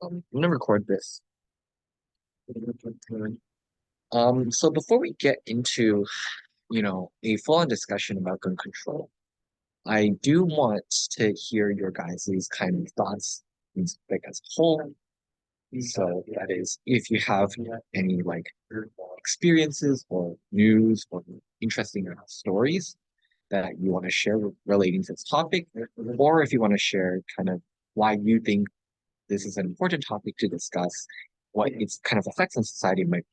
I'm gonna record this. So before we get into, a full-on discussion about gun control, I do want to hear your guys' kind of thoughts like as a whole. So that is, if you have any like experiences or news or interesting stories that you want to share relating to this topic, or if you want to share kind of why you think this is an important topic to discuss, what its kind of effects on society might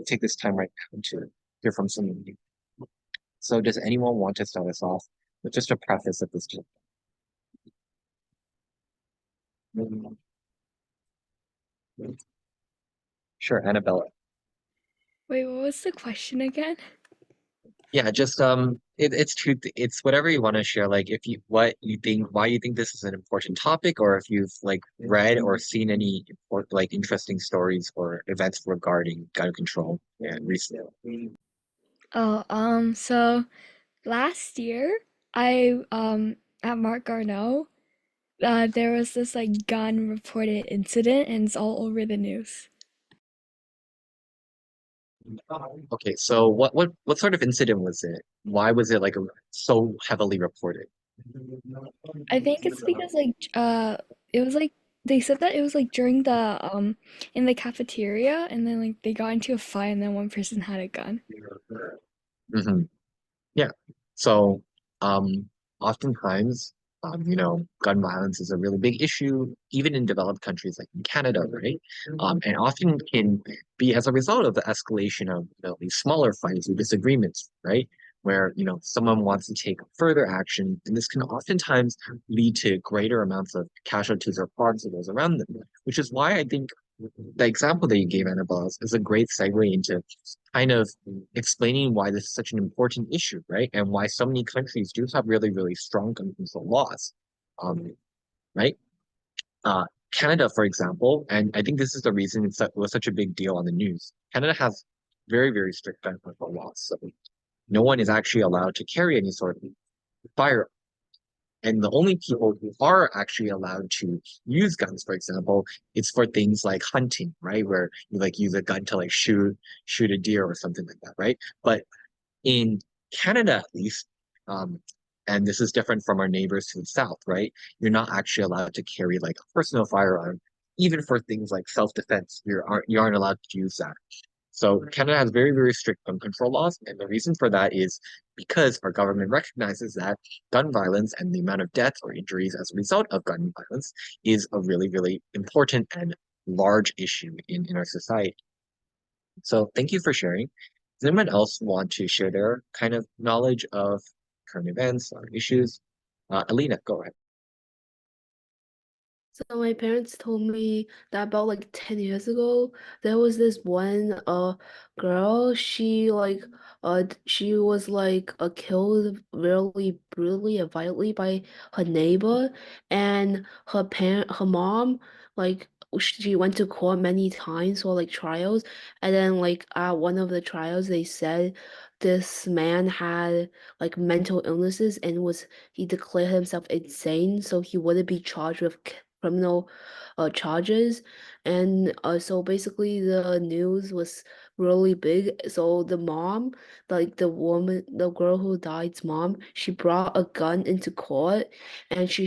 take this time right now to hear from some of you. So does anyone want to start us off with just a preface of this topic? Sure, Annabella. Wait, what was the question again? Yeah, just it's truth. It's whatever you want to share. Like if you what you think, why you think this is an important topic, or if you've like read or seen any like interesting stories or events regarding gun control and recently. So last year I at Mark Garneau, there was this like gun reported incident and it's all over the news. Okay, so what sort of incident was it? Why was it like so heavily reported? I think it's because it was like they said that it was like during the in the cafeteria and then like they got into a fight and then one person had a gun. Hmm. Yeah. So, um, oftentimes, gun violence is a really big issue, even in developed countries like in Canada, right? And often can be as a result of the escalation of, these smaller fights or disagreements, right? Where, someone wants to take further action, and this can oftentimes lead to greater amounts of casualties or harms to those around them, which is why I think the example that you gave, Annabelle, is a great segue into kind of explaining why this is such an important issue, right? And why so many countries do have really, really strong gun control laws, um, right? Canada, for example, and I think this is the reason it was such a big deal on the news. Canada has very, very strict gun control laws. So no one is actually allowed to carry any sort of fire. And the only people who are actually allowed to use guns, for example, it's for things like hunting, right? Where you like use a gun to like shoot a deer or something like that, right? But in Canada, at least, um, and this is different from our neighbors to the south, right? You're not actually allowed to carry like a personal firearm, even for things like self-defense. You aren't allowed to use that. So Canada has very, very strict gun control laws, and the reason for that is because our government recognizes that gun violence and the amount of deaths or injuries as a result of gun violence is a really, really important and large issue in our society. So thank you for sharing. Does anyone else want to share their kind of knowledge of current events or issues? Alina, go ahead. So my parents told me that about like 10 years ago, there was this one girl, she was like killed really brutally and violently by her neighbor, and her mom, like she went to court many times for like trials, and then like at one of the trials they said this man had like mental illnesses and was he declared himself insane, so he wouldn't be charged with criminal charges. And so basically, the news was really big. So the mom, like the girl who died's mom, she brought a gun into court and she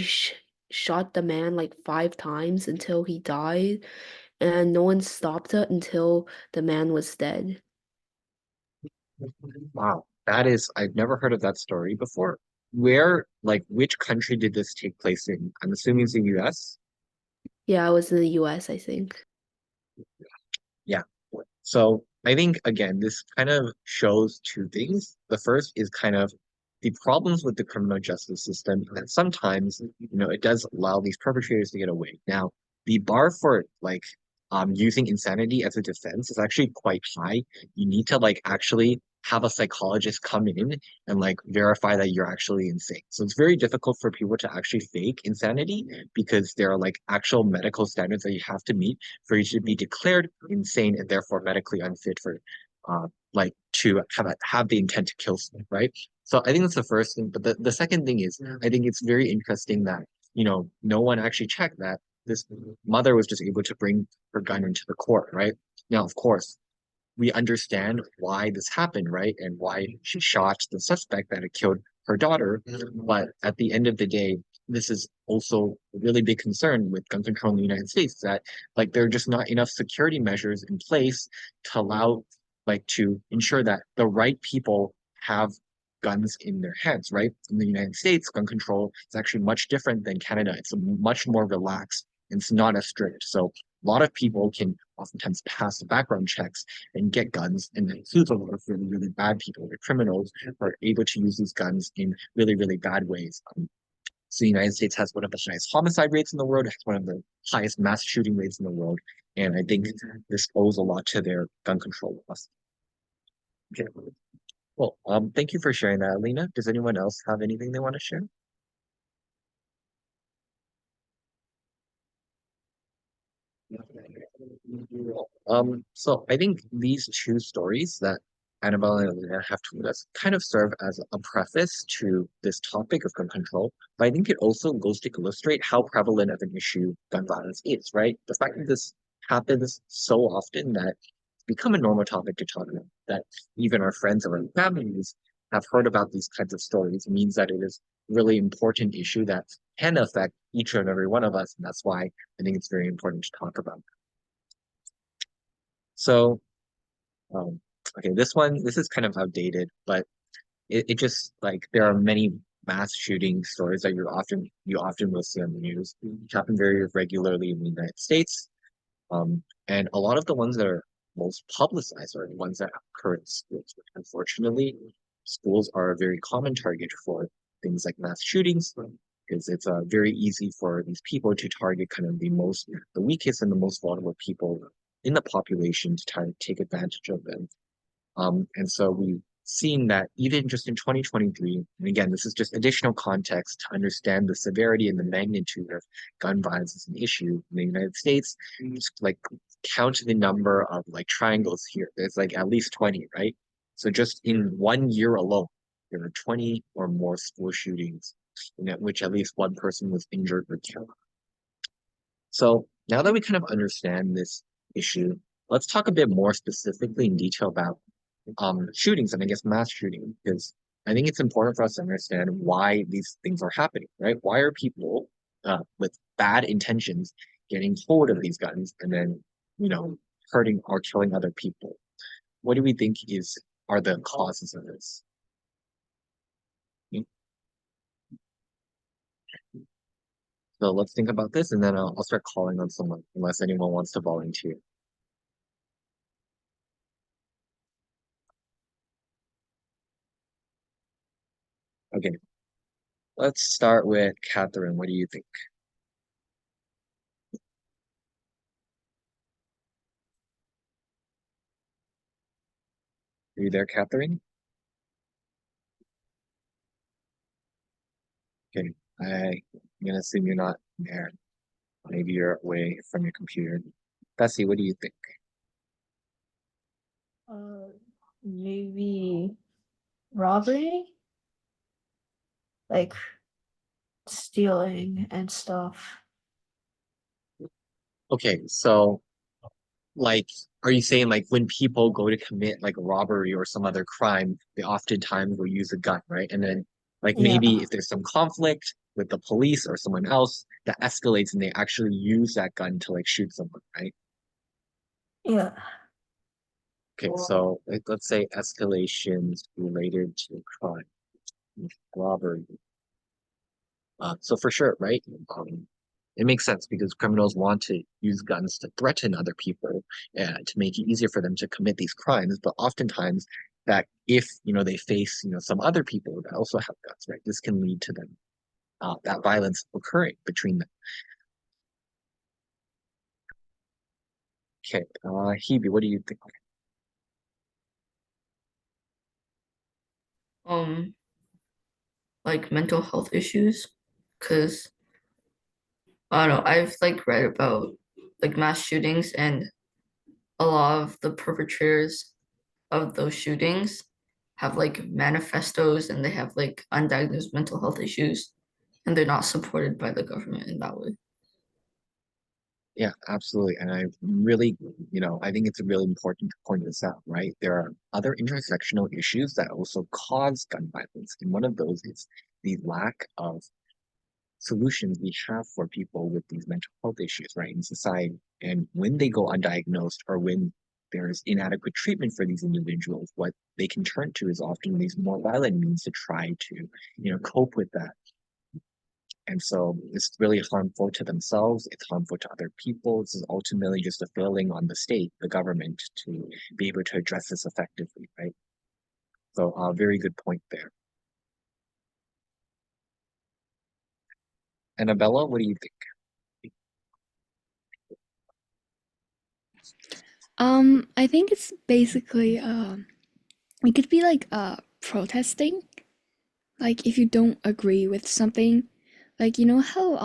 shot the man like 5 times until he died. And no one stopped her until the man was dead. Wow, I've never heard of that story before. Like, which country did this take place in? I'm assuming it's the US. Yeah, I was in the US, I think. Yeah. So I think again, this kind of shows two things. The first is kind of the problems with the criminal justice system, and sometimes, it does allow these perpetrators to get away. Now, the bar for like using insanity as a defense is actually quite high. You need to like actually have a psychologist come in and like verify that you're actually insane. So it's very difficult for people to actually fake insanity because there are like actual medical standards that you have to meet for you to be declared insane and therefore medically unfit for like to have the intent to kill someone, right? So I think that's the first thing. But the second thing is I think it's very interesting that, no one actually checked that this mother was just able to bring her gun into the court, right? Now, of course, we understand why this happened, right? And why she shot the suspect that had killed her daughter. But at the end of the day, this is also a really big concern with gun control in the United States, that like there are just not enough security measures in place to allow like to ensure that the right people have guns in their hands, right? In the United States, gun control is actually much different than Canada. It's much more relaxed. It's not as strict. So a lot of people can oftentimes pass the background checks and get guns, and then includes a lot of really, really bad people, the criminals, who are able to use these guns in really, really bad ways. So the United States has one of the highest homicide rates in the world, has one of the highest mass shooting rates in the world, and I think this owes a lot to their gun control laws. Okay. Well, thank you for sharing that, Alina. Does anyone else have anything they want to share? So I think these two stories that Annabelle and Alina have told us kind of serve as a preface to this topic of gun control, but I think it also goes to illustrate how prevalent of an issue gun violence is, right? The fact that this happens so often that it's become a normal topic to talk about, that even our friends or our families have heard about these kinds of stories means that it is a really important issue that can affect each and every one of us, and that's why I think it's very important to talk about. So, um, okay, this is kind of outdated, but it just like there are many mass shooting stories that you often will see on the news. Which happen very regularly in the United States. And a lot of the ones that are most publicized are the ones that occur in schools, which unfortunately, schools are a very common target for things like mass shootings, because it's very easy for these people to target kind of the weakest and the most vulnerable people in the population to try to take advantage of them. And so we've seen that even just in 2023, and again, this is just additional context to understand the severity and the magnitude of gun violence as an issue in the United States. Just like count the number of like triangles here. There's like at least 20, right? So just in 1 year alone, there were 20 or more school shootings in which at least one person was injured or killed. So now that we kind of understand this issue, let's talk a bit more specifically in detail about shootings and I guess mass shooting, because I think it's important for us to understand why these things are happening, right? Why are people with bad intentions getting hold of these guns and then, you know, hurting or killing other people? What do we think are the causes of this? So let's think about this, and then I'll start calling on someone, unless anyone wants to volunteer. Okay, let's start with Catherine. What do you think? Are you there, Catherine? Okay, I'm gonna assume you're not there. Maybe you're away from your computer. Bessie, what do you think? Uh, Maybe robbery, like stealing and stuff. Okay, so like, are you saying like when people go to commit like a robbery or some other crime, they oftentimes will use a gun, right? And then like Yeah, maybe if there's some conflict with the police or someone else, that escalates and they actually use that gun to like shoot someone, right? yeah. Okay, so like, let's say escalations related to crime, robbery. So for sure, right? It makes sense because criminals want to use guns to threaten other people and to make it easier for them to commit these crimes. But oftentimes, that if they face some other people that also have guns, right? This can lead to them that violence occurring between them. Okay, Hebe, what do you think? Um, like mental health issues, because I don't know, I've like read about like mass shootings and a lot of the perpetrators of those shootings have like manifestos and they have like undiagnosed mental health issues and they're not supported by the government in that way. Yeah, absolutely. And I really, I think it's really important to point this out, right? There are other intersectional issues that also cause gun violence. And one of those is the lack of solutions we have for people with these mental health issues, right, in society. And when they go undiagnosed or when there's inadequate treatment for these individuals, what they can turn to is often these more violent means to try to, cope with that. And so it's really harmful to themselves, it's harmful to other people. This is ultimately just a failing on the state, the government, to be able to address this effectively, right? So very good point there. Annabella, what do you think? I think it's basically it could be like protesting. Like if you don't agree with something, like you know how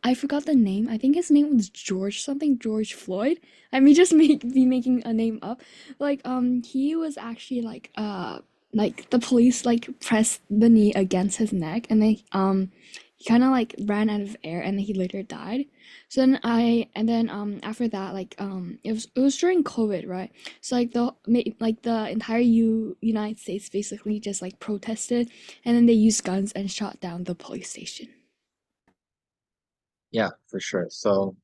I forgot the name. I think his name was George something, George Floyd. I may just be making a name up. Like he was actually like the police like pressed the knee against his neck and they he kind of like ran out of air and then he later died. So then after that like it was during COVID, right? So like the entire United States basically just like protested and then they used guns and shot down the police station. Yeah, for sure. So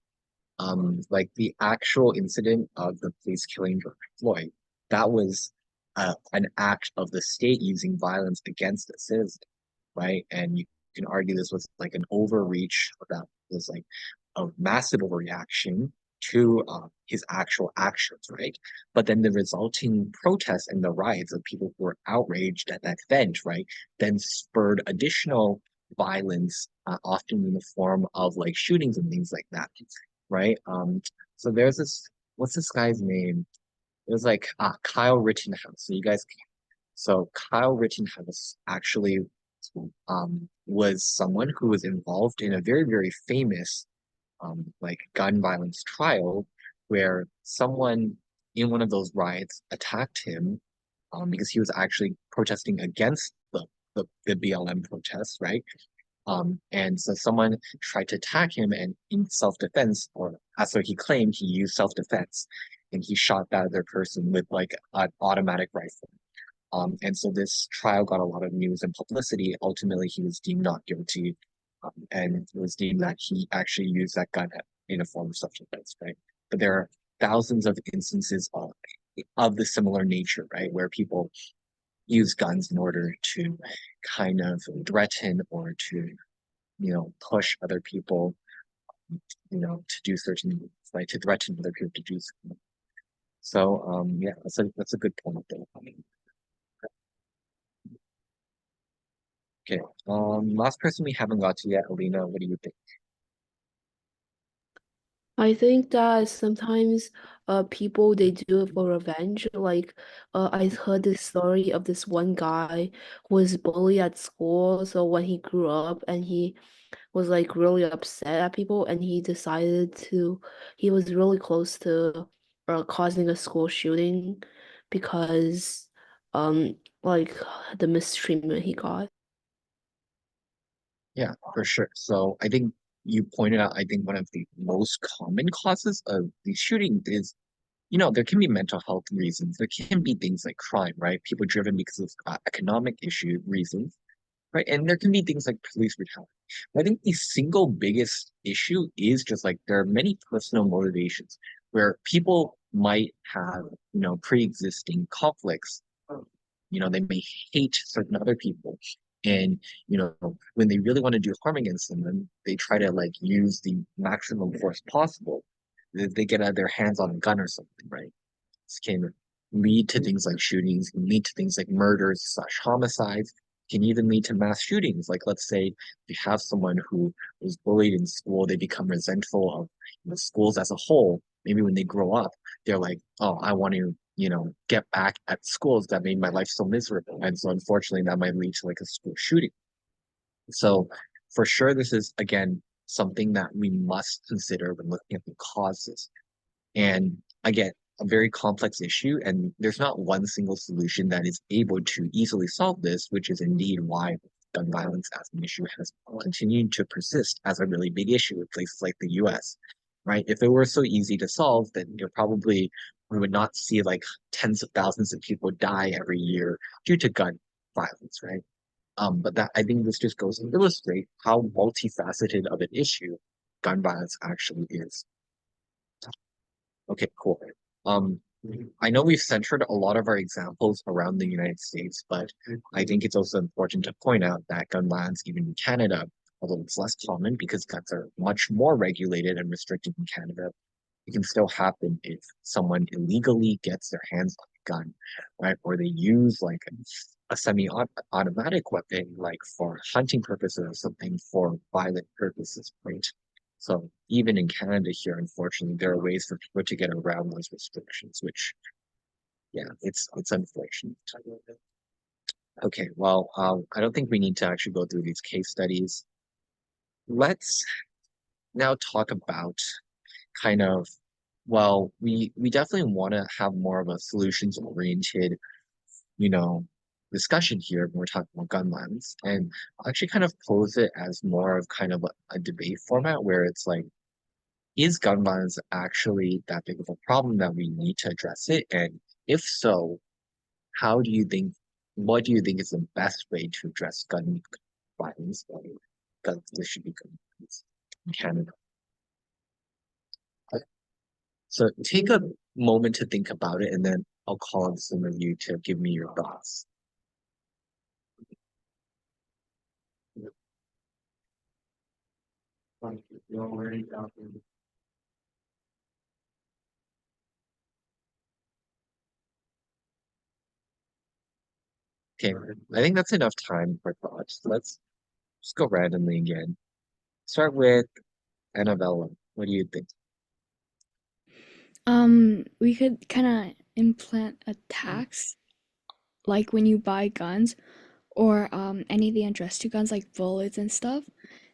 like the actual incident of the police killing George Floyd, that was an act of the state using violence against a citizen, right? And you can argue this was like an overreach that was like a massive overreaction to his actual actions, right? But then the resulting protests and the riots of people who were outraged at that event, right, then spurred additional violence, often in the form of like shootings and things like that, right? So there's this, what's this guy's name? It was like Kyle Rittenhouse. So you guys, so Kyle Rittenhouse actually was someone who was involved in a very, very famous like gun violence trial where someone in one of those riots attacked him because he was actually protesting against the BLM protests, right? And so someone tried to attack him, and in self-defense, or as so he claimed, he used self-defense, and he shot that other person with like an automatic rifle. And so this trial got a lot of news and publicity. Ultimately, he was deemed not guilty, and it was deemed that he actually used that gun in a form of self-defense, right? But there are thousands of instances of the similar nature, right, where people use guns in order to kind of threaten or to, push other people, to do certain things, right, to threaten other people to do something. So, yeah, that's a good point there. Okay, last person we haven't got to yet, Alina, what do you think? I think that sometimes people they do it for revenge. Like I heard this story of this one guy who was bullied at school. So when he grew up and he was like really upset at people and he was really close to causing a school shooting because like the mistreatment he got. Yeah, for sure. So I think you pointed out, I think one of the most common causes of these shootings is, there can be mental health reasons. There can be things like crime, right? People driven because of economic issue reasons, right? And there can be things like police brutality. But I think the single biggest issue is just like there are many personal motivations where people might have, pre-existing conflicts. They may hate certain other people. And, when they really want to do harm against them, then they try to like use the maximum force possible. They get their hands on a gun or something, right? This can lead to things like shootings, can lead to things like murders slash homicides, can even lead to mass shootings. Like let's say you have someone who was bullied in school, they become resentful of schools as a whole. Maybe when they grow up, they're like, oh, I want to, get back at schools that made my life so miserable. And so unfortunately that might lead to like a school shooting. So for sure, this is again something that we must consider when looking at the causes. And again, a very complex issue, and there's not one single solution that is able to easily solve this, which is indeed why gun violence as an issue has continued to persist as a really big issue in places like the US, right? If it were so easy to solve, then we would not see like tens of thousands of people die every year due to gun violence, right? But that I think this just goes to illustrate how multifaceted of an issue gun violence actually is. Okay, cool. Um, I know we've centered a lot of our examples around the United States, but I think it's also important to point out that gun violence, even in Canada, although it's less common because guns are much more regulated and restricted in Canada, it can still happen if someone illegally gets their hands on a gun, right? Or they use like a semi-automatic weapon, like for hunting purposes or something for violent purposes, right? So even in Canada here, unfortunately, there are ways for people to get around those restrictions, which, yeah, it's unfortunate. Okay, well, I don't think we need to actually go through these case studies. Let's now talk about kind of, well, we definitely want to have more of a solutions oriented, you know, discussion here when we're talking about gun violence. And I'll actually kind of pose it as more of kind of a debate format where it's like, is gun violence actually that big of a problem that we need to address it? And if so, how do you think, what do you think is the best way to address gun violence? Guns, this should be gun violence in Canada. So take a moment to think about it, and then I'll call on some of you to give me your thoughts. Okay, I think that's enough time for thoughts. Let's just go randomly again. Start with Annabella. What do you think? We could kind of implant a tax, like when you buy guns or anything addressed to guns like bullets and stuff.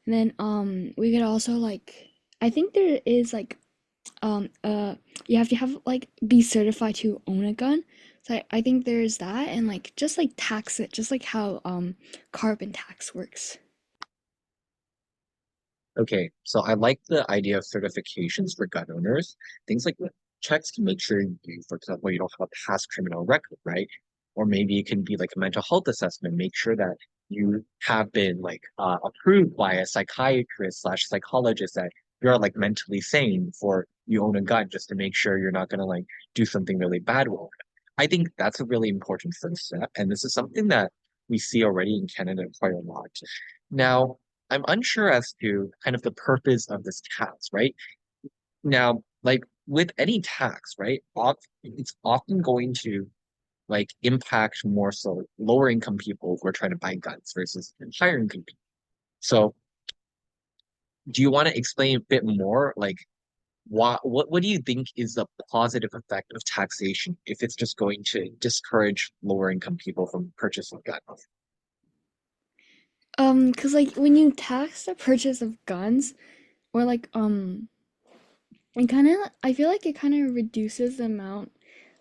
And then we could also like I think there is like you have to have like be certified to own a gun. So I think there's that and like just like tax it, just like how carbon tax works. Okay, so I like the idea of certifications for gun owners. Things like checks to make sure you, for example, you don't have a past criminal record, right? Or maybe it can be like a mental health assessment, make sure that you have been like approved by a psychiatrist slash psychologist that you're like mentally sane for you own a gun just to make sure you're not gonna like do something really bad with it. I think that's a really important first step, and this is something that we see already in Canada quite a lot. Now, I'm unsure as to kind of the purpose of this tax, right? Now, like with any tax, right? It's often going to like impact more so lower income people who are trying to buy guns versus higher income people. So, do you want to explain a bit more, like what do you think is the positive effect of taxation if it's just going to discourage lower income people from purchasing guns? Cause like when you tax the purchase of guns or like it kind of I feel like it kind of reduces the amount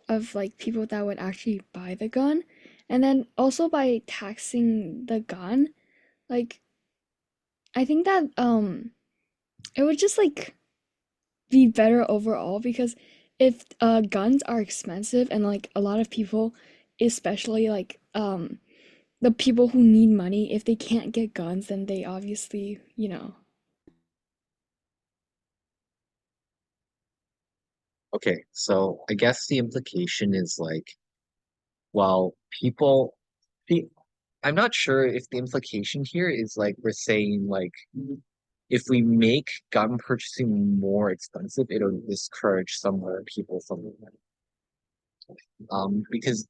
of like people that would actually buy the gun. And then also by taxing the gun, like I think that it would just like be better overall because if guns are expensive and like a lot of people, especially like the people who need money, if they can't get guns, then they obviously, you know. Okay, so I guess the implication is like, well, people, see, I'm not sure if the implication here is like we're saying like if we make gun purchasing more expensive, it'll discourage some other people from it. Because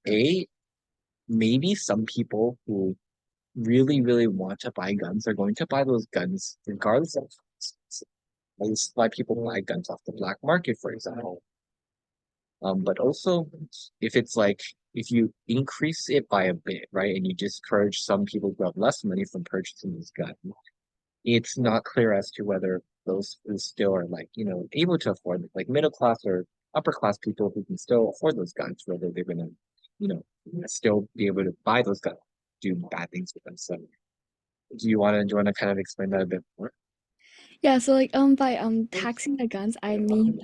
maybe some people who really want to buy guns are going to buy those guns regardless of cost. This is why people buy guns off the black market, for example. But also if it's like if you increase it by a bit, right, and you discourage some people who have less money from purchasing this gun, it's not clear as to whether those who still are like, able to afford it, like middle class or upper class people who can still afford those guns, whether they're gonna, you know, still be able to buy those guns, do bad things with them. So do you wanna kind of explain that a bit more? Yeah, so like by taxing the guns, I mean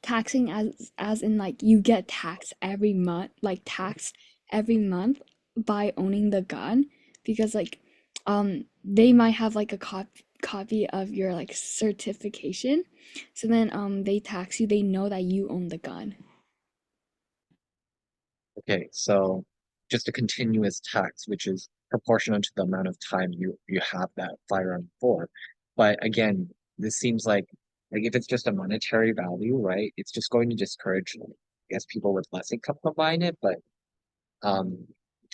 taxing as in like you get taxed every month, like taxed every month by owning the gun because like they might have like a copy of your like certification. So then they tax you, they know that you own the gun. Okay, so just a continuous tax, which is proportional to the amount of time you have that firearm for. But again, this seems like if it's just a monetary value, right? It's just going to discourage, I guess, people with less income from buying it. But um,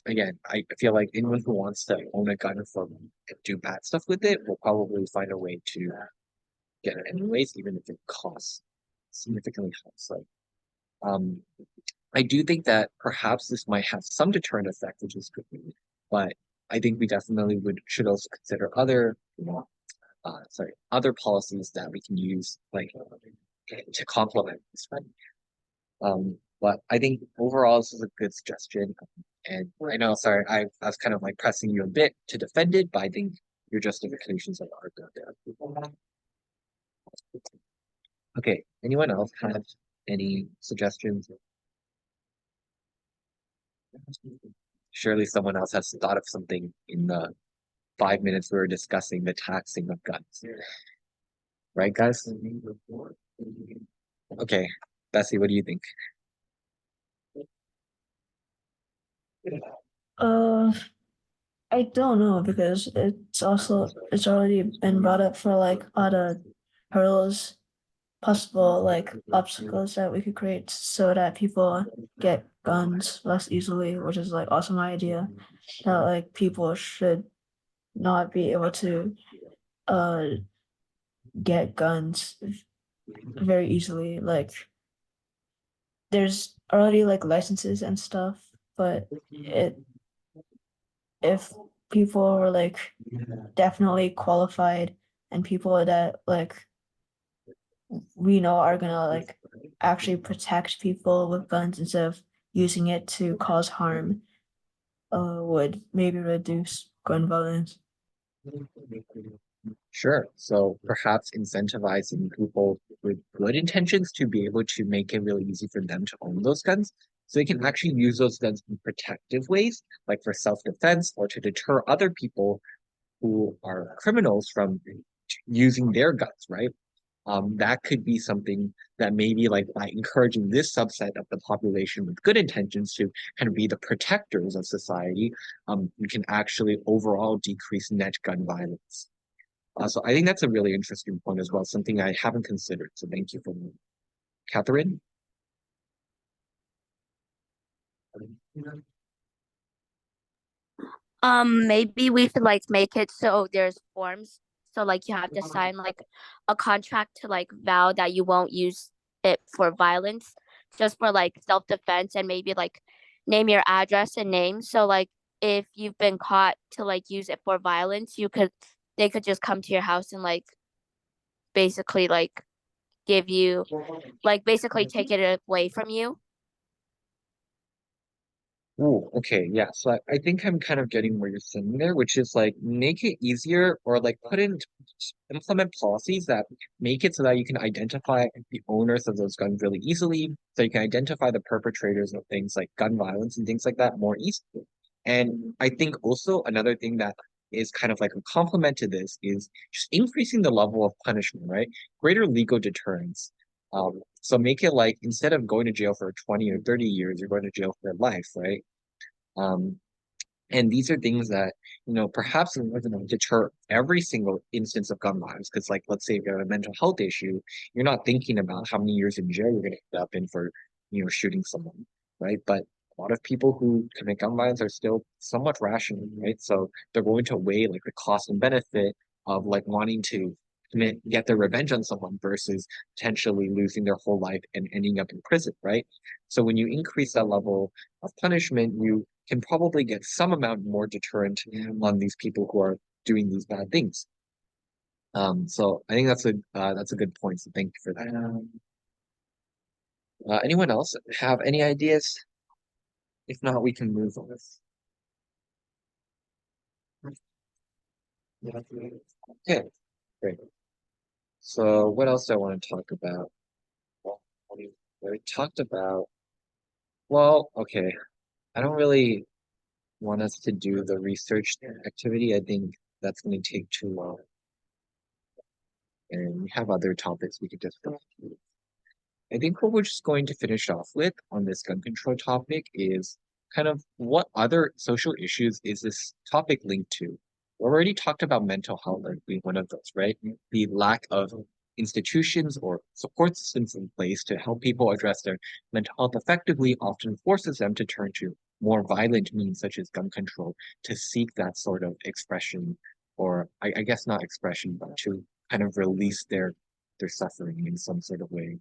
again, I feel like anyone who wants to own a gun for and do bad stuff with it will probably find a way to get it anyways, even if it costs significantly less. Like, um, I do think that perhaps this might have some deterrent effect, which is good, but I think we definitely should also consider other, other policies that we can use, like to complement this, right? But I think overall this is a good suggestion, and I know, sorry, I was kind of like pressing you a bit to defend it, but I think your justifications are good there. Okay, anyone else have any suggestions? Surely someone else has thought of something in the 5 minutes we were discussing the taxing of guns. Right, guys? Okay, Bessie, what do you think? Uh, I don't know because it's already been brought up for like other hurdles, possible like obstacles that we could create so that people get guns less easily, which is like awesome idea. That like people should not be able to uh get guns very easily. Like there's already like licenses and stuff, but if people were like definitely qualified and people that like we know are gonna like actually protect people with guns instead of using it to cause harm, would maybe reduce gun violence. Sure. So perhaps incentivizing people with good intentions to be able to make it really easy for them to own those guns. So they can actually use those guns in protective ways, like for self-defense or to deter other people who are criminals from using their guns, right? That could be something that maybe like by encouraging this subset of the population with good intentions to kind of be the protectors of society, we can actually overall decrease net gun violence. So I think that's a really interesting point as well, something I haven't considered. So thank you for that. Catherine? Maybe we should like make it so there's forms. So like you have to sign like a contract to like vow that you won't use it for violence, just for like self-defense and maybe like name your address and name. So like if you've been caught to like use it for violence, they could just come to your house and like basically like give you like basically take it away from you. Oh, okay, yeah. So I think I'm kind of getting where you're saying there, which is like make it easier or like implement policies that make it so that you can identify the owners of those guns really easily. So you can identify the perpetrators of things like gun violence and things like that more easily. And I think also another thing that is kind of like a complement to this is just increasing the level of punishment, right? Greater legal deterrence. So make it like instead of going to jail for 20 or 30 years, you're going to jail for life, right? Um, and these are things that, perhaps it doesn't deter every single instance of gun violence. Because, like, let's say if you have a mental health issue, you're not thinking about how many years in jail you're going to end up in for, shooting someone, right? But a lot of people who commit gun violence are still somewhat rational, right? So they're going to weigh like the cost and benefit of like wanting to get their revenge on someone versus potentially losing their whole life and ending up in prison, right? So when you increase that level of punishment, you can probably get some amount more deterrent on these people who are doing these bad things. So I think that's a good point. So thank you for that. Anyone else have any ideas? If not, we can move on. Okay, great. So what else do I want to talk about? Well, we already talked about, well, okay, I don't really want us to do the research activity. I think that's going to take too long. And we have other topics we could discuss. I think what we're just going to finish off with on this gun control topic is kind of what other social issues is this topic linked to? We already talked about mental health as being one of those, right? The lack of institutions or support systems in place to help people address their mental health effectively often forces them to turn to more violent means such as gun control to seek that sort of expression, or I guess not expression, but to kind of release their suffering in some sort of way.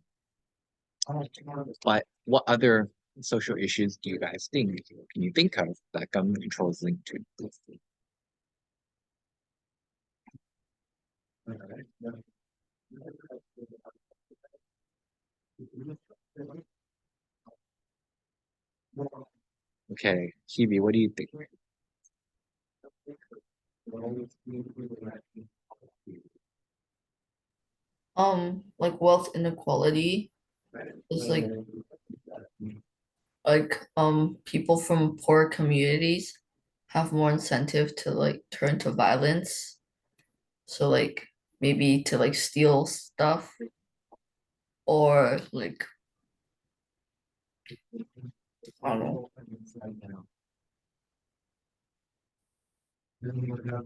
But what other social issues do you guys think can you think of that gun control is linked to? Okay, Kibi, what do you think? Like wealth inequality is people from poor communities have more incentive to like turn to violence. So like maybe to like steal stuff or like I don't know.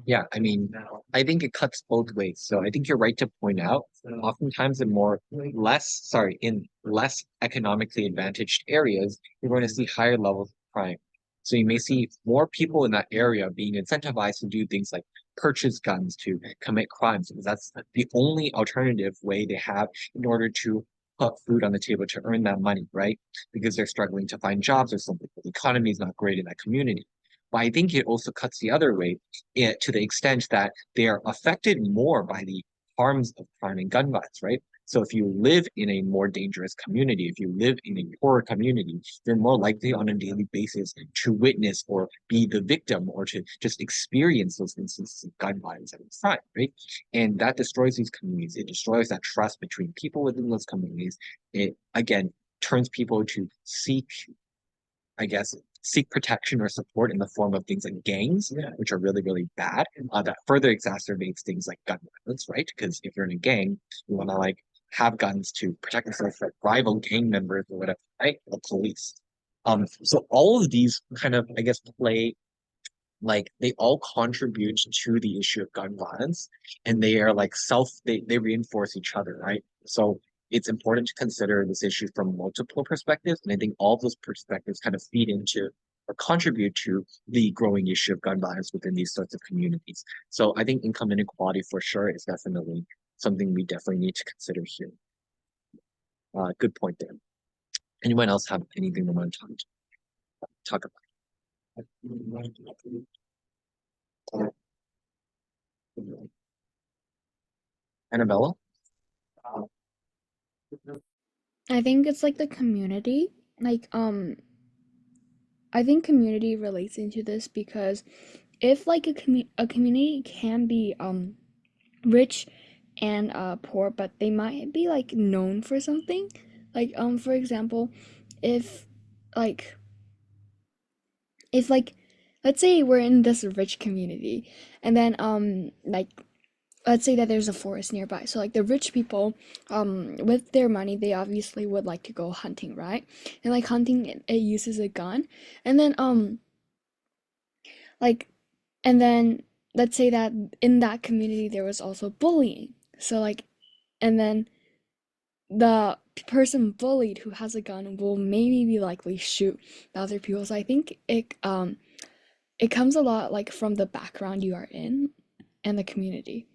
Yeah, I mean, I think it cuts both ways. So I think you're right to point out, oftentimes in less economically advantaged areas, you're going to see higher levels of crime. So you may see more people in that area being incentivized to do things like purchase guns to commit crimes, because that's the only alternative way they have in order to put food on the table to earn that money, right? Because they're struggling to find jobs or something. The economy is not great in that community. But I think it also cuts the other way to the extent that they are affected more by the harms of crime and gun violence, right? So if you live in a more dangerous community, if you live in a poorer community, you're more likely on a daily basis to witness or be the victim or to just experience those instances of gun violence and crime, right? And that destroys these communities. It destroys that trust between people within those communities. It again turns people to seek, I guess, seek protection or support in the form of things like gangs, which are really, really bad. That further exacerbates things like gun violence, right? Because if you're in a gang, you want to like have guns to protect yourself from rival gang members or whatever, right? Or police. So all of these kind of, I guess, play like they all contribute to the issue of gun violence, and they are like they reinforce each other, right? So it's important to consider this issue from multiple perspectives, and I think all of those perspectives kind of feed into or contribute to the growing issue of gun violence within these sorts of communities. So I think income inequality for sure is definitely something we definitely need to consider here. Good point there. Anyone else have anything they want to talk about? Annabella? I think it's like the community. Like, I think community relates into this because if like a community can be rich and poor, but they might be like known for something. Like for example, if like if like let's say we're in this rich community and then like let's say that there's a forest nearby. So like the rich people with their money they obviously would like to go hunting, right? And like hunting it uses a gun. And then like and then let's say that in that community there was also bullying. So like and then the person bullied who has a gun will maybe be likely shoot the other people. So I think it comes a lot like from the background you are in and the community.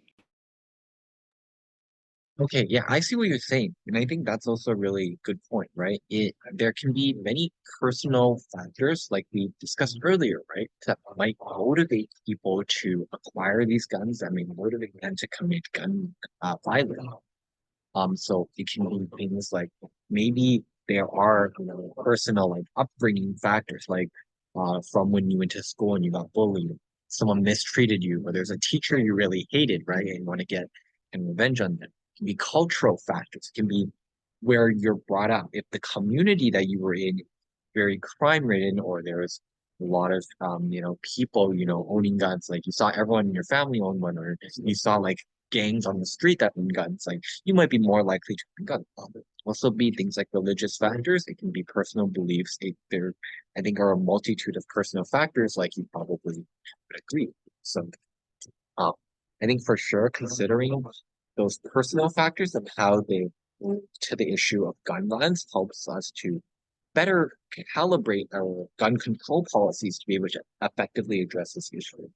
Okay, yeah, I see what you're saying, and I think that's also a really good point, right? There can be many personal factors, like we discussed earlier, right, that might motivate people to acquire these guns, that may motivate them to commit gun violence. So it can be things like maybe there are personal like upbringing factors, like from when you went to school and you got bullied, someone mistreated you, or there's a teacher you really hated, right, and you want to get and revenge on them. can be cultural factors, it can be where you're brought up. If the community that you were in very crime ridden, or there was a lot of people owning guns, like you saw everyone in your family own one, or you saw like gangs on the street that own guns, like you might be more likely to own guns. Also be things like religious factors. It can be personal beliefs. There, I think, are a multitude of personal factors, like you probably would agree. So, um, I think for sure, considering those personal factors and how they link to the issue of gun violence helps us to better calibrate our gun control policies to be able to effectively address this issue.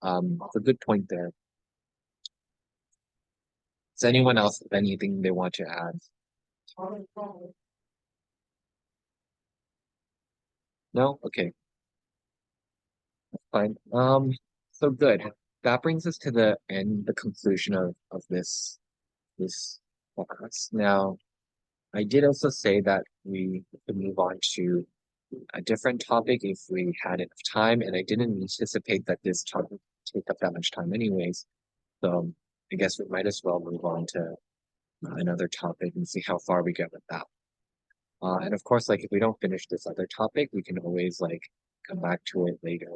It's a good point there. Does anyone else have anything they want to add? No? Okay, fine. So good. That brings us to the end, the conclusion of this podcast. Now, I did also say that we could move on to a different topic if we had enough time, and I didn't anticipate that this topic would take up that much time anyways. So I guess we might as well move on to another topic and see how far we get with that. And of course, like if we don't finish this other topic, we can always like come back to it later.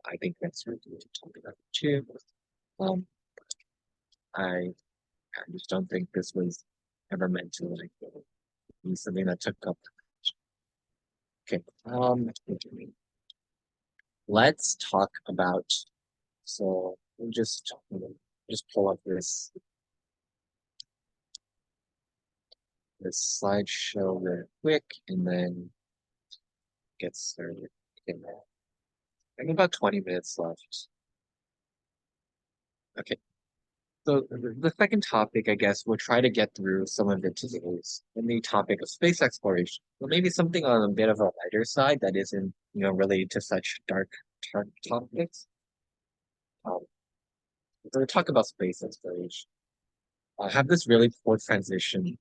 I think next week we can talk about it too. Um, I, I just don't think this was ever meant to like be something that took up. Okay. Let's talk about. So we'll just pull up this slideshow real quick and then get started. Okay. I have about 20 minutes left. Okay. So the second topic, I guess, we'll try to get through some of it today, is in the topic of space exploration. But maybe something on a bit of a lighter side that isn't, related to such dark topics. So we talk about space exploration. I have this really poor transition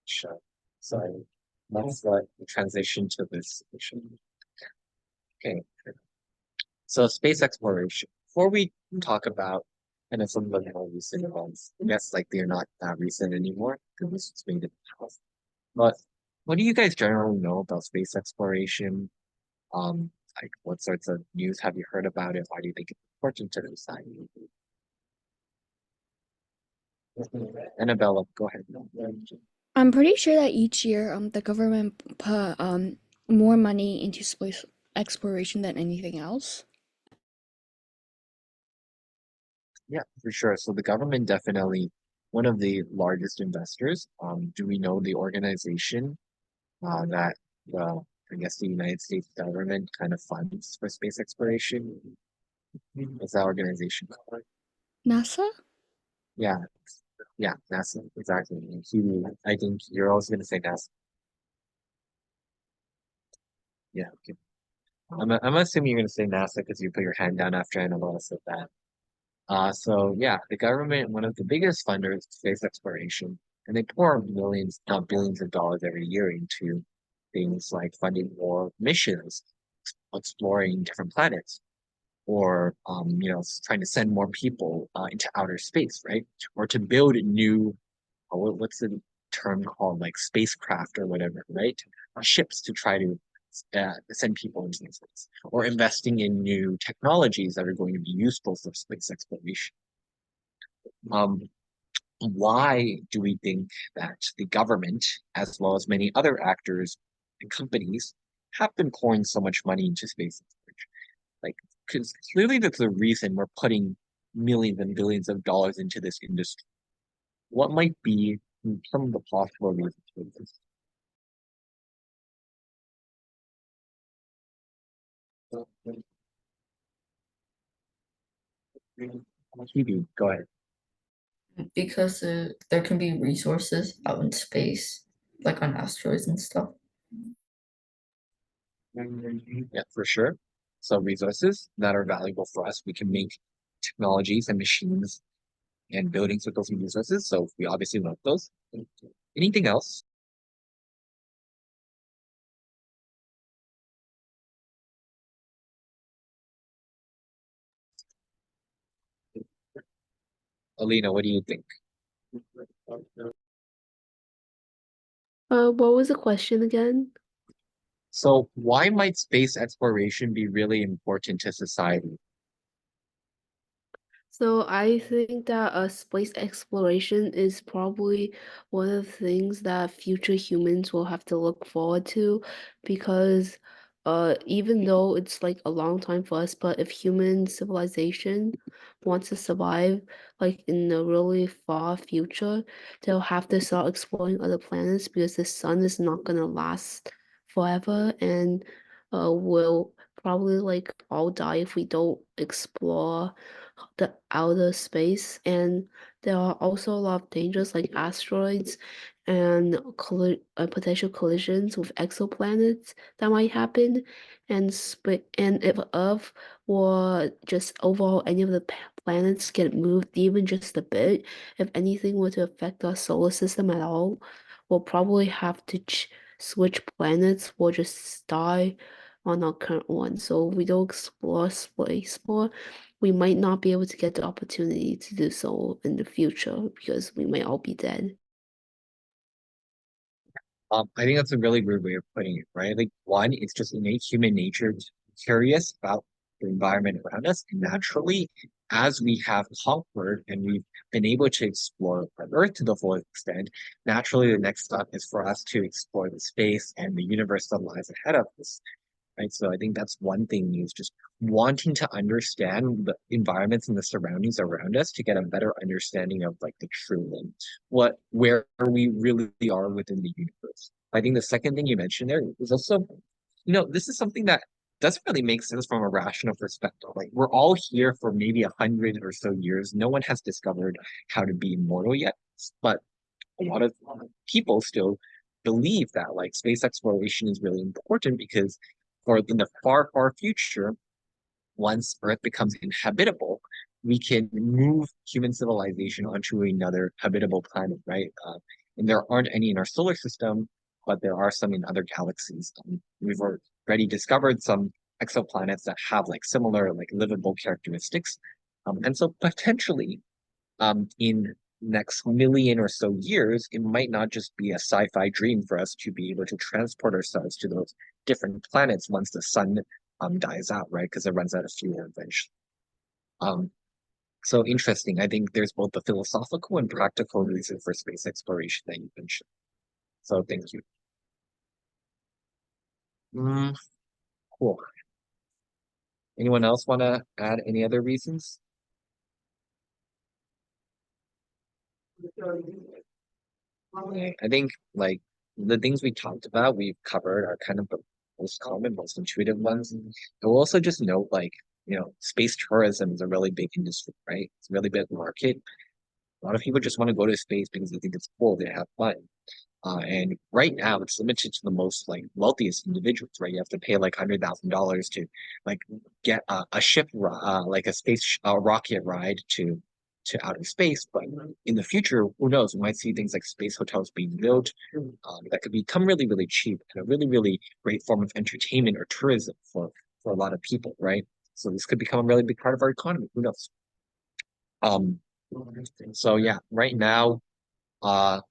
show. So let's transition to this issue. Okay. So space exploration. Before we talk about kind of some of the more recent events, yes, like they're not that recent anymore because this was made in the past. But what do you guys generally know about space exploration? Like what sorts of news have you heard about it? Why do you think it's important to society? Annabella, go ahead. I'm pretty sure that each year the government put more money into space exploration than anything else. Yeah, for sure. So the government definitely one of the largest investors. Do we know the organization that I guess the United States government kind of funds for space exploration? What's that organization called? NASA? Yeah, yeah, NASA, exactly. And I think you're also gonna say NASA. Yeah, okay. I'm assuming you're gonna say NASA because you put your hand down after Annabella said that. So yeah, the government, one of the biggest funders of space exploration, and they pour millions, not billions of dollars every year into things like funding more missions, exploring different planets, or trying to send more people into outer space, right? Or to build new, what's the term called, like spacecraft or whatever, right? Ships to try to send people into space, or investing in new technologies that are going to be useful for space exploration. Why do we think that the government, as well as many other actors and companies, have been pouring so much money into space exploration? Like, because clearly that's the reason we're putting millions and billions of dollars into this industry. What might be some of the possible reasons for this? Phoebe, go ahead. Because there can be resources out in space, like on asteroids and stuff. Yeah, for sure. So resources that are valuable for us, we can make technologies and machines and buildings with those resources. So we obviously love those. Anything else? Alina, what do you think? What was the question again? So why might space exploration be really important to society? So I think that space exploration is probably one of the things that future humans will have to look forward to because even though it's like a long time for us, but if human civilization wants to survive like in the really far future, they'll have to start exploring other planets because the sun is not gonna last forever and we'll probably like all die if we don't explore the outer space, and there are also a lot of dangers like asteroids and potential collisions with exoplanets that might happen. And if Earth or just overall any of the planets get moved even just a bit, if anything were to affect our solar system at all, we'll probably have to switch planets or just die on our current one. So if we don't explore space more, we might not be able to get the opportunity to do so in the future because we might all be dead. I think that's a really weird way of putting it, right? Like one, it's just innate human nature to be curious about the environment around us. And naturally, as we have conquered and we've been able to explore our Earth to the full extent, naturally the next step is for us to explore the space and the universe that lies ahead of us. Right. So I think that's one thing is just wanting to understand the environments and the surroundings around us to get a better understanding of like the true and where we really are within the universe. I think the second thing you mentioned there is also, this is something that doesn't really make sense from a rational perspective. Like we're all here for maybe 100 or so years. No one has discovered how to be immortal yet, but a lot of people still believe that like space exploration is really important because for in the far, far future, once Earth becomes inhabitable, we can move human civilization onto another habitable planet, right? And there aren't any in our solar system, but there are some in other galaxies. We've already discovered some exoplanets that have like similar, like livable characteristics. And so potentially, in next million or so years, it might not just be a sci-fi dream for us to be able to transport ourselves to those different planets once the sun dies out, right? Because it runs out of fuel eventually. Um, so interesting. I think there's both the philosophical and practical reason for space exploration that you mentioned. So thank you. Cool. Anyone else want to add any other reasons? I think like the things we talked about, we've covered are kind of the most common, most intuitive ones. And we'll also just note like, space tourism is a really big industry, right? It's a really big market. A lot of people just want to go to space because they think it's cool, they have fun. And right now it's limited to the most like wealthiest individuals, right? You have to pay like $100,000 to like get a like a space rocket ride to outer space. But in the future, who knows? We might see things like space hotels being built that could become really, really cheap and a really, really great form of entertainment or tourism for a lot of people, right? So this could become a really big part of our economy. Who knows? Um, so yeah, right now, uh,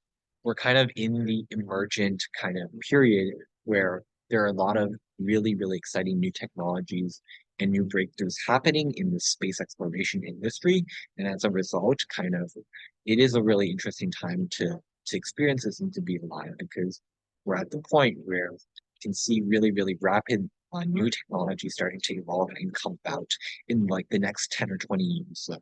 we're kind of in the emergent kind of period where there are a lot of really, really exciting new technologies and new breakthroughs happening in the space exploration industry. And as a result, kind of, it is a really interesting time to experience this and to be alive because we're at the point where you can see really, really rapid new technology starting to evolve and come out in like the next 10 or 20 years. So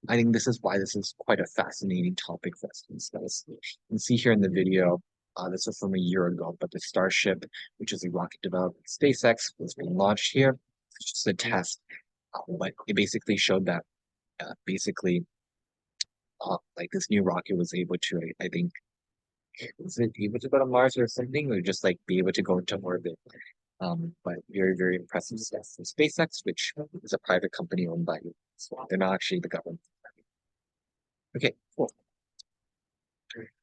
I think this is why this is quite a fascinating topic for us to discuss. You can see here in the video, this is from a year ago, but the Starship, which is a rocket developed by SpaceX, was being launched here. It's just a test, but it basically showed that basically like this new rocket was able to, I think, was it able to go to Mars or something, or just like be able to go into orbit. But very, very impressive stuff from SpaceX, which is a private company owned by, so they're not actually the government. Okay, cool.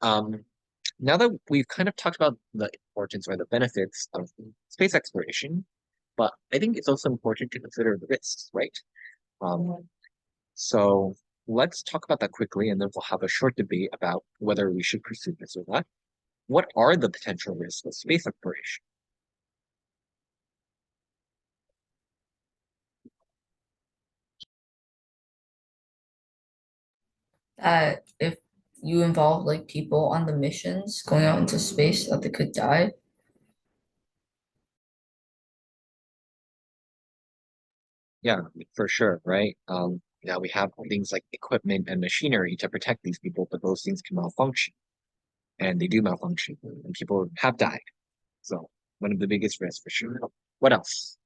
Now that we've kind of talked about the importance or the benefits of space exploration, but I think it's also important to consider the risks, right? So let's talk about that quickly, and then we'll have a short debate about whether we should pursue this or not. What are the potential risks of space exploration? That if you involve like people on the missions going out into space, that they could die. Yeah, for sure, right? Now we have things like equipment and machinery to protect these people, but those things can malfunction, and they do malfunction, and people have died. So one of the biggest risks for sure. What else?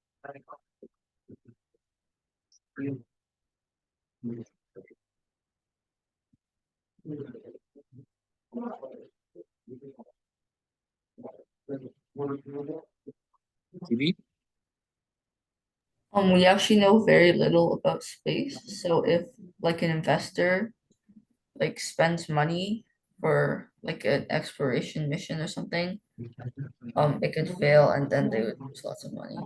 TV? We actually know very little about space, so if like an investor like spends money for like an exploration mission or something, it could fail and then they would lose lots of money.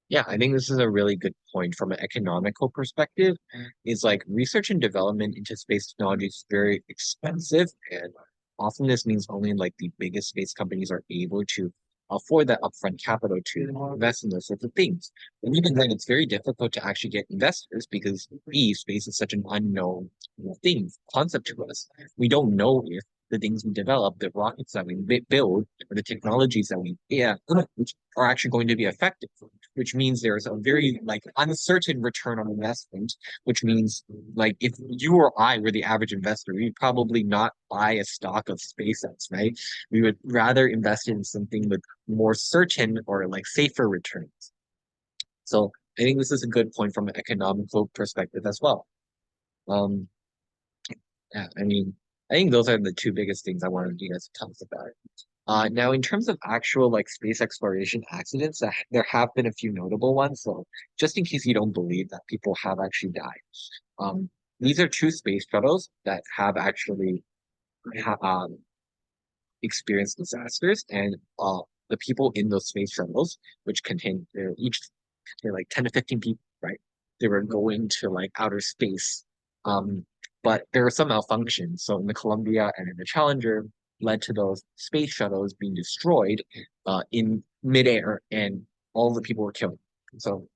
Yeah, I think this is a really good point from an economical perspective. Is like research and development into space technology is very expensive, and often this means only like the biggest space companies are able to afford that upfront capital to invest in those sorts of things. And even then, it's very difficult to actually get investors because space is such an unknown thing, concept to us. We don't know if the things we develop, the rockets that we build, or the technologies that we which are actually going to be effective, which means there's a very like uncertain return on investment, which means like if you or I were the average investor, we'd probably not buy a stock of SpaceX, right? We would rather invest in something with more certain or like safer returns. So I think this is a good point from an economical perspective as well. Um, yeah, I mean, I think those are the two biggest things I wanted you guys to talk about. Now in terms of actual like space exploration accidents, there have been a few notable ones. So just in case you don't believe that people have actually died, um, these are two space shuttles that have actually ha experienced disasters, and the people in those space shuttles, which contain they're each contain like 10 to 15 people, right? They were going to like outer space. Um, but there were some malfunctions. So in the Columbia and in the Challenger led to those space shuttles being destroyed in midair, and all the people were killed. So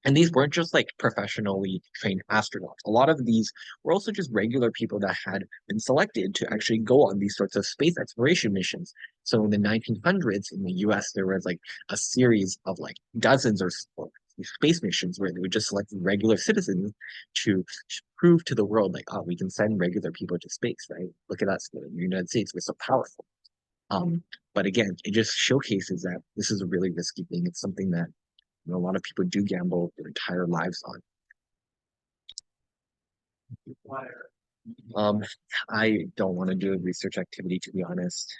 and these weren't just like professionally trained astronauts. A lot of these were also just regular people that had been selected to actually go on these sorts of space exploration missions. So in the 1900s in the US, there was like a series of like dozens or so space missions where they would just select regular citizens to prove to the world, like, oh, we can send regular people to space, right? Look at us, the United States, we're so powerful. But again, it just showcases that this is a really risky thing. It's something that a lot of people do gamble their entire lives on. Um, I don't want to do a research activity, to be honest.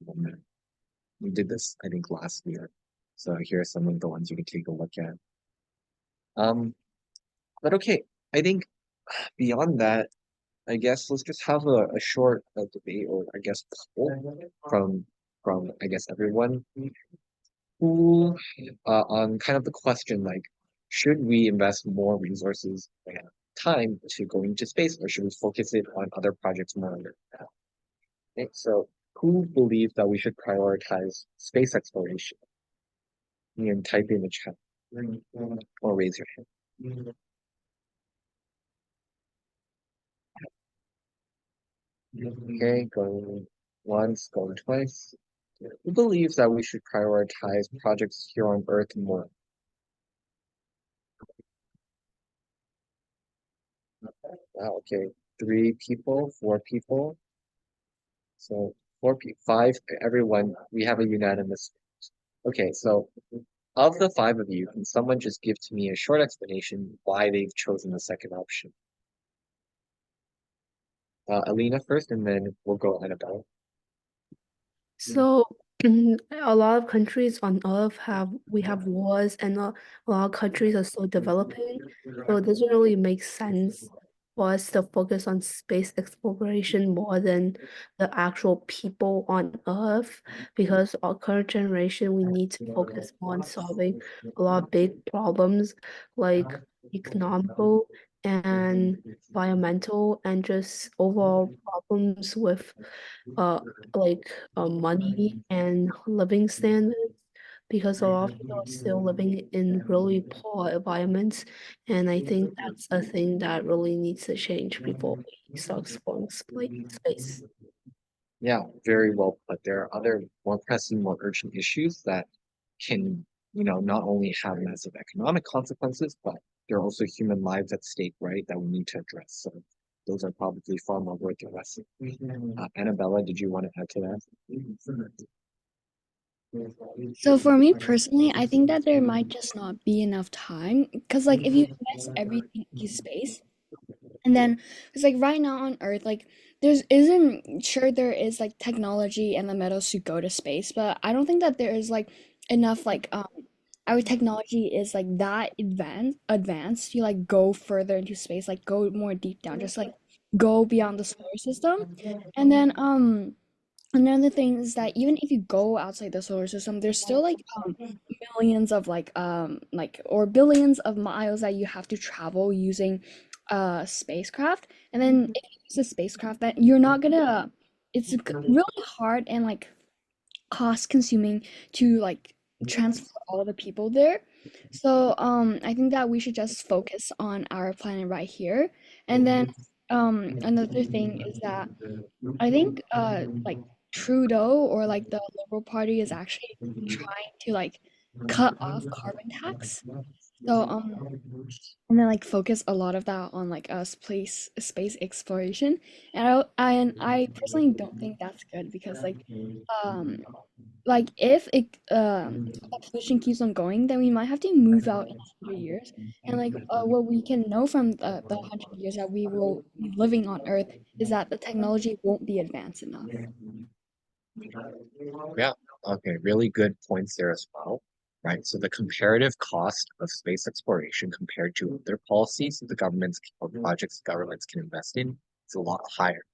Um, we did this, I think, last year. So here are some of the ones you can take a look at. But okay, I think beyond that, I guess let's just have a short debate, or I guess poll from I guess everyone who on kind of the question like, should we invest more resources and time to go into space, or should we focus it on other projects more now? Okay, so who believes that we should prioritize space exploration? You can type in the chat or raise your hand. Okay, going once, going twice. Who believes that we should prioritize projects here on Earth more? Wow, okay, 3 people, 4 people. So 5, everyone, we have a unanimous. Okay, so of the 5 of you, can someone just give to me a short explanation why they've chosen the second option? Alina first, and then we'll go Annabelle. So a lot of countries on Earth have wars, and a lot of countries are still developing. So it doesn't really make sense for us to focus on space exploration more than the actual people on Earth, because our current generation we need to focus on solving a lot of big problems like economical and environmental and just overall problems with money and living standards because a lot of people are still living in really poor environments, and I think that's a thing that really needs to change before we start exploring space. Yeah, very well put. There are other more pressing, more urgent issues that can, not only have massive economic consequences, but there are also human lives at stake, right, that we need to address. So those are probably far more worth addressing. Annabella, did you want to add to that? So for me personally, I think that there might just not be enough time because like if you invest everything into space, and then it's like right now on Earth, like there's isn't sure there is like technology and the metals to go to space, but I don't think that there is like enough like our technology is like that advanced to like go further into space, like go more deep down, just like go beyond the solar system. And then another thing is that even if you go outside the solar system, there's still like millions of like or billions of miles that you have to travel using a spacecraft. And then if you use a spacecraft, that you're not gonna really hard and like cost consuming to like transfer all the people there. So I think that we should just focus on our planet right here. And then another thing is that I think like Trudeau or like the Liberal Party is actually trying to like cut off carbon tax. So and then like focus a lot of that on like space exploration. And I personally don't think that's good because um if the pollution keeps on going, then we might have to move out in 100 years. And like what we can know from the 100 years that we will be living on Earth is that the technology won't be advanced enough. Yeah, okay, really good points there as well, right? So the comparative cost of space exploration compared to other policies that the governments or projects governments can invest in is a lot higher,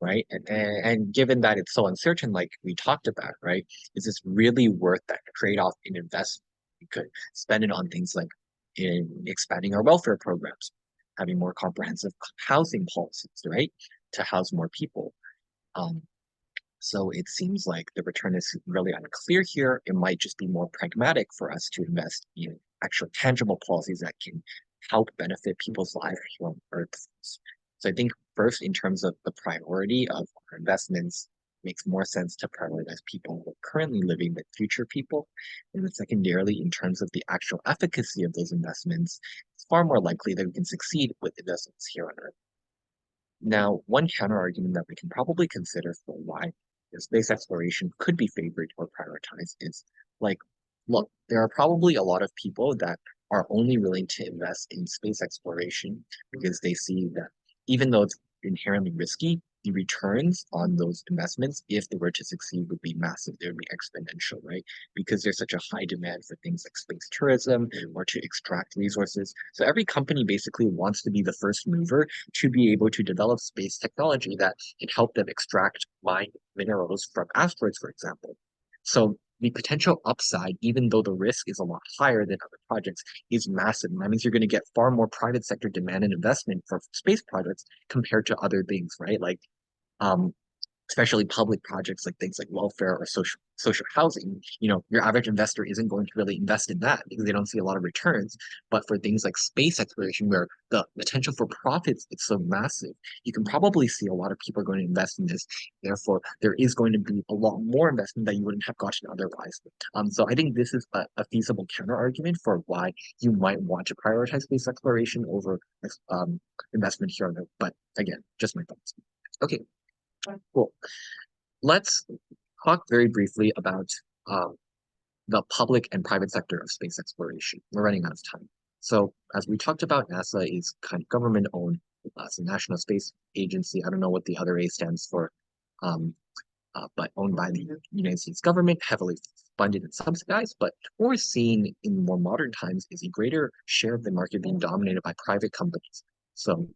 right? And given that it's so uncertain, like we talked about, right? Is this really worth that trade-off in investment? We could spend it on things like in expanding our welfare programs, having more comprehensive housing policies, right? To house more people. Um, so it seems like the return is really unclear here. It might just be more pragmatic for us to invest in actual tangible policies that can help benefit people's lives here on Earth. So I think first, in terms of the priority of our investments, makes more sense to prioritize people who are currently living than future people. And then secondarily, in terms of the actual efficacy of those investments, it's far more likely that we can succeed with investments here on Earth. Now, one counterargument that we can probably consider for why space exploration could be favored or prioritized is like, look, there are probably a lot of people that are only willing to invest in space exploration because they see that even though it's inherently risky, the returns on those investments, if they were to succeed, would be massive. They would be exponential, right? Because there's such a high demand for things like space tourism or to extract resources. So every company basically wants to be the first mover to be able to develop space technology that can help them extract mine minerals from asteroids, for example. So the potential upside, even though the risk is a lot higher than other projects, is massive. And that means you're going to get far more private sector demand and investment for space projects compared to other things, right? Like um, especially public projects like things like welfare or social housing, your average investor isn't going to really invest in that because they don't see a lot of returns. But for things like space exploration, where the potential for profits is so massive, you can probably see a lot of people are going to invest in this. Therefore, there is going to be a lot more investment that you wouldn't have gotten otherwise. So I think this is a feasible counter argument for why you might want to prioritize space exploration over investment here on Earth. But again, just my thoughts. Okay, cool. Let's talk very briefly about um, the public and private sector of space exploration. We're running out of time. So as we talked about, NASA is kind of government-owned. It's a National Space Agency. I don't know what the other A stands for, um, but owned by the United States government, heavily funded and subsidized. But what we're seeing in more modern times is a greater share of the market being dominated by private companies. So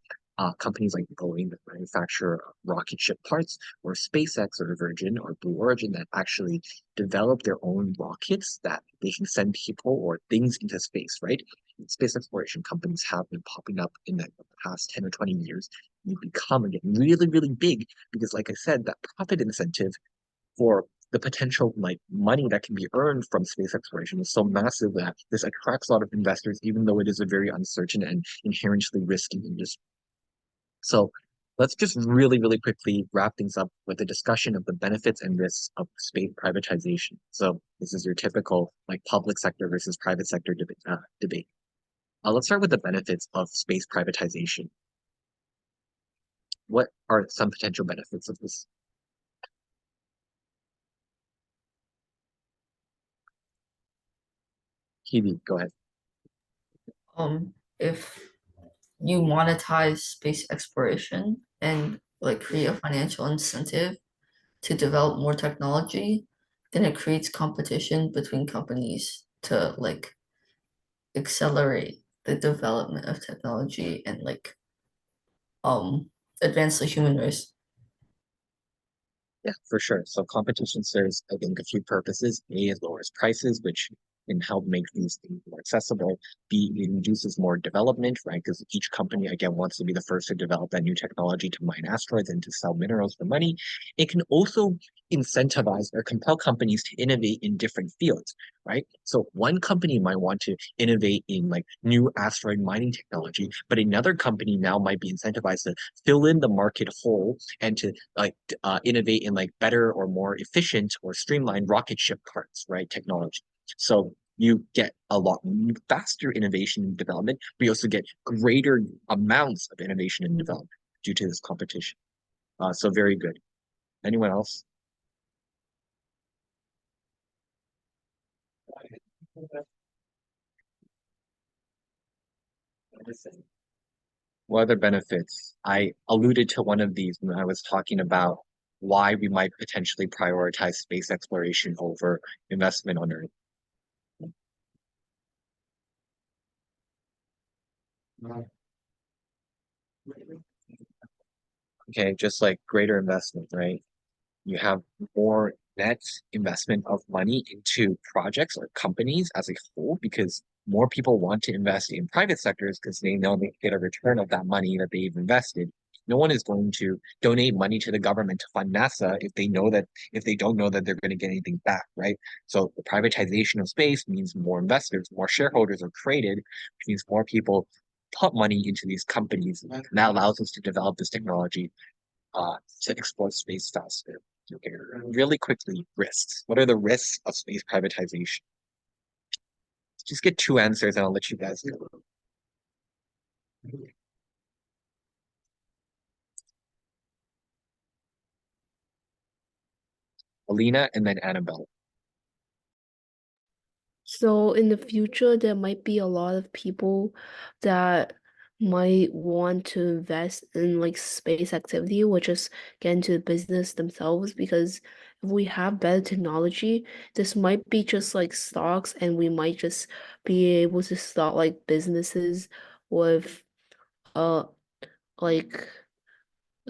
companies like Boeing that manufacture rocket ship parts, or SpaceX or Virgin or Blue Origin that actually develop their own rockets that they can send people or things into space, right? Space exploration companies have been popping up in the past 10 or 20 years. You become again really, really big because, like I said, that profit incentive for the potential like money that can be earned from space exploration is so massive that this attracts a lot of investors, even though it is a very uncertain and inherently risky industry. So let's just really, really quickly wrap things up with a discussion of the benefits and risks of space privatization. So this is your typical like public sector versus private sector debate. Let's start with the benefits of space privatization. What are some potential benefits of this? Kiwi, go ahead. If you monetize space exploration and like create a financial incentive to develop more technology, then it creates competition between companies to like accelerate the development of technology and like advance the human race. Yeah, for sure. So competition serves, I think, a few purposes. A, it lowers prices, which can help make these things more accessible. B, it induces more development, right? Because each company, again, wants to be the first to develop that new technology to mine asteroids and to sell minerals for money. It can also incentivize or compel companies to innovate in different fields, right? So one company might want to innovate in like new asteroid mining technology, but another company now might be incentivized to fill in the market hole and to like innovate in like better or more efficient or streamlined rocket ship parts, right? Technology. So you get a lot faster innovation and development, but you also get greater amounts of innovation and development due to this competition. So very good. Anyone else? What other benefits? I alluded to one of these when I was talking about why we might potentially prioritize space exploration over investment on Earth. Okay, just like greater investment, right? You have more net investment of money into projects or companies as a whole because more people want to invest in private sectors because they know they get a return of that money that they've invested. No one is going to donate money to the government to fund NASA if they don't know that they're going to get anything back, right? So the privatization of space means more investors, more shareholders are created, which means more people put money into these companies. And that allows us to develop this technology to explore space faster. Okay, really quickly, risks. What are the risks of space privatization? Just get two answers and I'll let you guys go. Alina and then Annabelle. So in the future, there might be a lot of people that might want to invest in like space activity or just get into the business themselves because if we have better technology, this might be just like stocks and we might just be able to start like businesses with uh like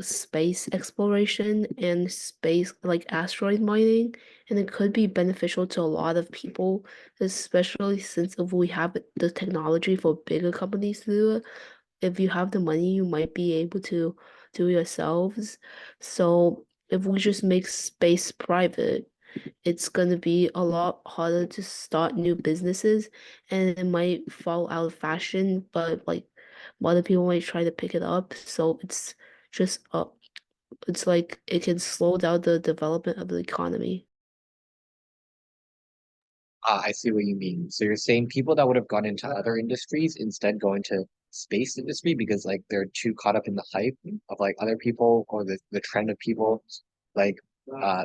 space exploration and space like asteroid mining, and it could be beneficial to a lot of people, especially since if we have the technology for bigger companies to do it. If you have the money, you might be able to do it yourselves. So if we just make space private, it's gonna be a lot harder to start new businesses and it might fall out of fashion, but like other people might try to pick it up. So just it's like it can slow down the development of the economy. I see what you mean. So you're saying people that would have gone into other industries instead go into space industry because like they're too caught up in the hype of like other people or the trend of people like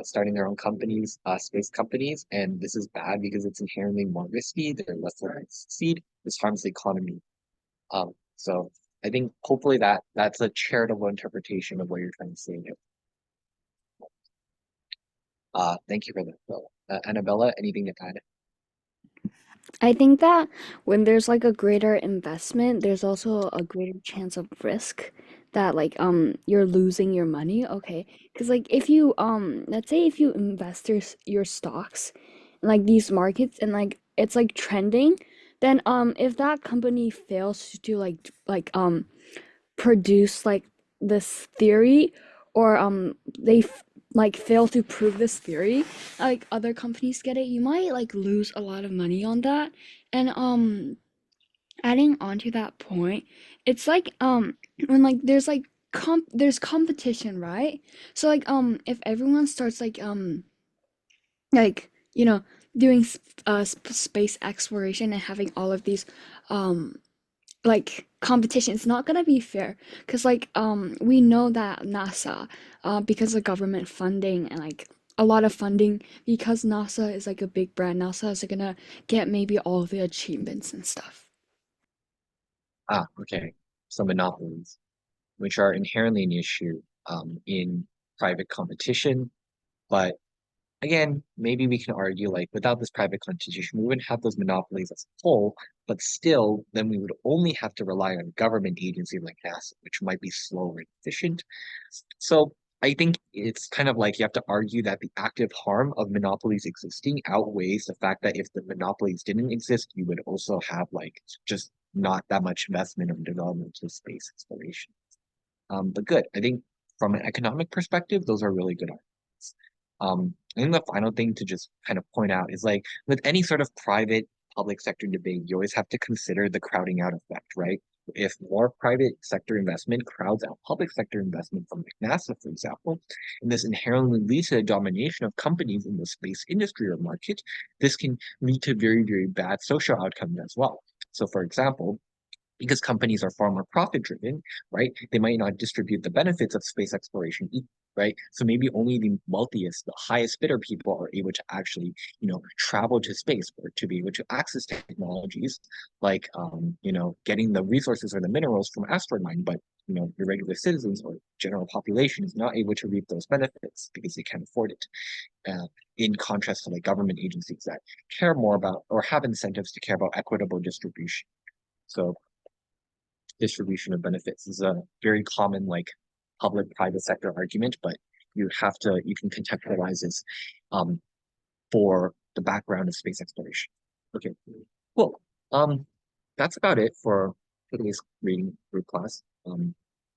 starting their own companies, space companies, and this is bad because it's inherently more risky, they're less likely to succeed, this harms the economy. So I think hopefully that's a charitable interpretation of what you're trying to say here. Thank you for that, Annabella, anything to add? I think that when there's like a greater investment, there's also a greater chance of risk that like you're losing your money. Okay. Because like if you let's say if you invest your stocks in like these markets and like it's like trending, then if that company fails to produce like this theory or like fail to prove this theory, like other companies get it, you might like lose a lot of money on that. And adding on to that point, it's like when like there's competition, right? So like if everyone starts like you know doing space exploration and having all of these um like competition, it's not gonna be fair because like we know that NASA because of government funding and like a lot of funding, because NASA is like a big brand, NASA is gonna get maybe all the achievements and stuff. Okay. So monopolies, which are inherently an issue in private competition, but again, maybe we can argue like without this private competition, we wouldn't have those monopolies as a whole, but still, then we would only have to rely on government agencies like NASA, which might be slow and efficient. So I think it's kind of like you have to argue that the active harm of monopolies existing outweighs the fact that if the monopolies didn't exist, you would also have like just not that much investment or development to space exploration. But good. I think from an economic perspective, those are really good arguments. I think the final thing to just kind of point out is like with any sort of private public sector debate, you always have to consider the crowding out effect, right? If more private sector investment crowds out public sector investment from like NASA, for example, and this inherently leads to the domination of companies in the space industry or market, this can lead to very, very bad social outcomes as well. So, for example, because companies are far more profit driven, right? They might not distribute the benefits of space exploration, right? So maybe only the wealthiest, the highest bidder people are able to actually, travel to space or to be able to access technologies like, getting the resources or the minerals from asteroid mine, but the regular citizens or general population is not able to reap those benefits because they can't afford it. In contrast to like government agencies that care more about or have incentives to care about equitable distribution. So distribution of benefits is a very common like public-private sector argument, but you can contextualize this um, for the background of space exploration. Okay, cool. That's about it for today's reading group class.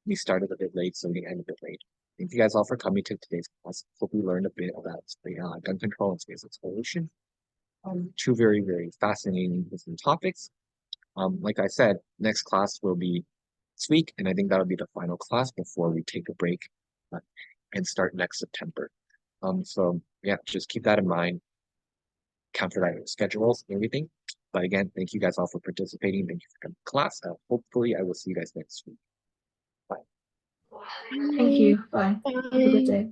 We started a bit late, so we ended a bit late. Thank you guys all for coming to today's class. Hope we learned a bit about gun control and space exploration. Two very, very fascinating different topics. Like I said, next class will be this week, and I think that'll be the final class before we take a break uh, and start next September. So yeah, just keep that in mind. Counter that in schedules and everything. But again, thank you guys all for participating. Thank you for coming to class. Hopefully, I will see you guys next week. Bye. Thank you. Bye. Have a good day.